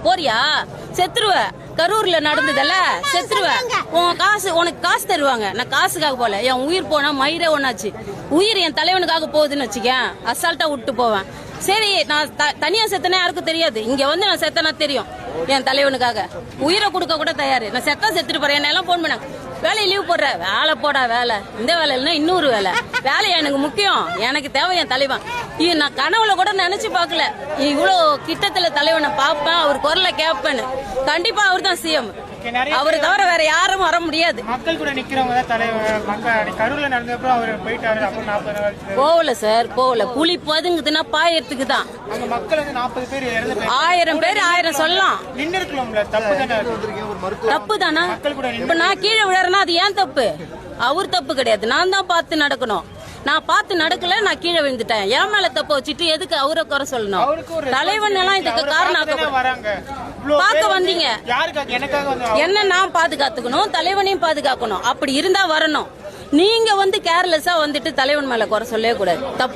போறியா செத்துருவ. கரூர்ல நடந்ததல்ல செத்துருவ. உனக்கு காசு தருவாங்க. நான் காசுக்காக போல. என் உயிர் போனா மயிரே ஒன்னாச்சு. உயிர் என் தலைவனுக்காக போகுதுன்னு வச்சுக்கேன், அசால்ட்டா விட்டு போவேன். சரி, நான் தனியா செத்தனா யாருக்கும் தெரியாது. இங்க வந்து நான் செத்தனா தெரியும். என் தலைவனுக்காக உயிரை கொடுக்க கூட தயாரு. நான் செத்துட்டு போறேன். என்ன எல்லாம் போன் பண்ணாங்க, வேலையை லீவ் போடுற. வேலை போடா வேலை. இந்த வேலை இல்லைன்னா இன்னொரு வேலை. வேலையா எனக்கு முக்கியம். எனக்கு தேவை என் தலைவன். நான் கனவுல கூட நினைச்சு பாக்கல இவ்வளவு கிட்டத்துல தலைவனை பாப்பேன், அவர் குரலை கேட்பேன்னு. கண்டிப்பா அவர் தான் சிஎம். அவரை தவிர வேற யாரும் வர முடியாது. மக்கள் கூட நிக்கிறவங்க தான் தலைவர். கரூர்ல நடந்தப்ப அவர் போயிட்டாரு. போகல சார், போகல. புலி பதுங்குதுன்னா பாயறதுக்கு தான். மக்கள் 40 பேர் 1000 பேர் 1000 சொல்லலாம். நின்று இருக்கலாம்ல, தப்பு தானே? இப்ப நான் கீழே விழறேன்னா அது ஏன் தப்பு? அவர் தப்பு கிடையாது. நான் தான் பார்த்து நடக்கணும். நான் பார்த்து நடக்கல, நான் கீழே விழுந்துட்டேன். என் மேல தப்ப வச்சுட்டு எதுக்கு அவரை குறை சொல்லணும்? தலைவன் எல்லாம் இதுக்கு காரணம். பார்க்க வந்தீங்க, என்ன நான் பாதுகாத்துக்கணும், தலைவனையும் பாதுகாக்கணும். அப்படி இருந்தா வரணும். நீங்க வந்து கேர்லெஸ்ஸா வந்துட்டு தலைவன் மேல குறை சொல்லவே கூடாது. தப்பு.